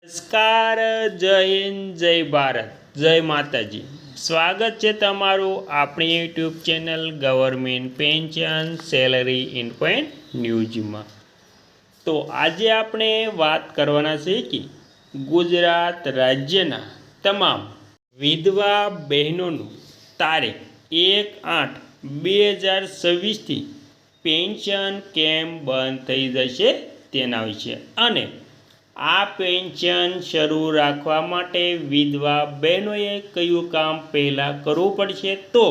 નમસ્કાર, જય હિન્દ, જય ભારત, જય માતાજી। સ્વાગત છે તમારું આપણી YouTube channel government pension salary ઇન્ફોઇન્ટ ન્યૂઝમાં। તો આજે આપણે વાત કરવાના છે કે ગુજરાત રાજ્યના તમામ વિધવા બહેનોનું તારીખ 1/8/2026થી પેન્શન કેમ બંધ થઈ જશે તેના વિશે, અને આ પેન્શન શરૂ રાખવા માટે વિધવા બહેનોએ કયું કામ પહેલાં કરવું પડશે, તો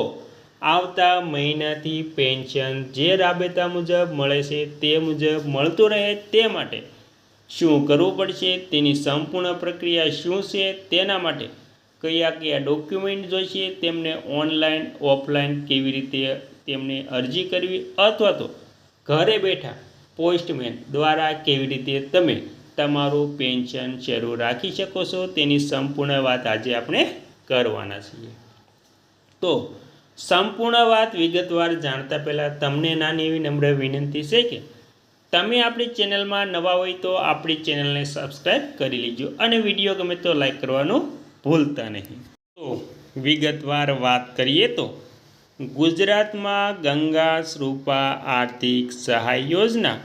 આવતા મહિનાથી પેન્શન જે રાબેતા મુજબ મળે છે તે મુજબ મળતું રહે તે માટે શું કરવું પડશે, તેની સંપૂર્ણ પ્રક્રિયા શું છે, તેના માટે કયા કયા ડોક્યુમેન્ટ જોઈશે, તેમને ઓનલાઈન ઓફલાઈન કેવી રીતે તેમને અરજી કરવી, અથવા તો ઘરે બેઠા પોસ્ટમેન દ્વારા કેવી રીતે તમે તમારું પેન્શન શરૂ રાખી શકો છો, તેની સંપૂર્ણ વાત આજે આપણે કરવાના છીએ। તો સંપૂર્ણ વાત વિગતવાર જાણતા પહેલાં તમને નાની એવી નમ્ર વિનંતી છે કે તમે આપણી ચેનલમાં નવા હોય તો આપણી ચેનલને સબસ્ક્રાઈબ કરી લેજો અને વિડીયો ગમે તો લાઈક કરવાનું ભૂલતા નહીં। તો વિગતવાર વાત કરીએ તો ગુજરાતમાં ગંગા સ્વરૂપા આર્થિક સહાય યોજના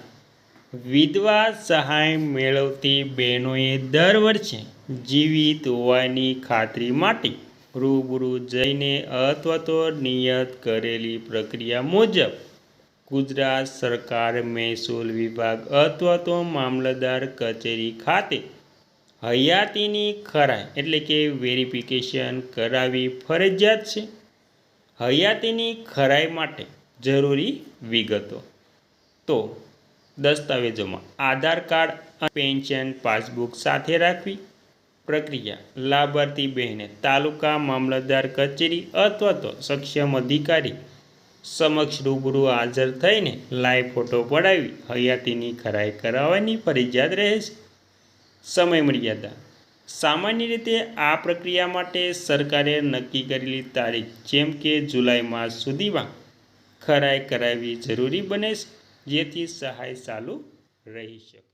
વિધવા સહાય મેળવતી બહેનોએ દર વર્ષે જીવિત હોવાની ખાતરી માટે રૂબરૂ જઈને અથવા તો નિયત કરેલી પ્રક્રિયા મુજબ ગુજરાત સરકાર મહેસૂલ વિભાગ અથવા તો મામલતદાર કચેરી ખાતે હયાતીની ખરાઈ એટલે કે વેરિફિકેશન કરાવવી ફરજિયાત છે। હયાતીની ખરાઈ માટે જરૂરી વિગતો તો દસ્તાવેજોમાં આધાર કાર્ડ અને પેન્શન પાસબુક સાથે રાખવી। પ્રક્રિયા લાભાર્થી બહેને તાલુકા મામલતદાર કચેરી અથવા તો સક્ષમ અધિકારી સમક્ષ રૂબરૂ હાજર થઈને લાઈવ ફોટો પડાવી હયાતીની ખરાઈ કરાવવાની ફરજિયાત રહે છે। સમય મર્યાદા સામાન્ય રીતે આ પ્રક્રિયા માટે સરકારે નક્કી કરેલી તારીખ જેમ કે જુલાઈ માસ સુધીમાં ખરાઈ કરાવવી જરૂરી બને છે, જેથી સહાય ચાલુ રહી શકે।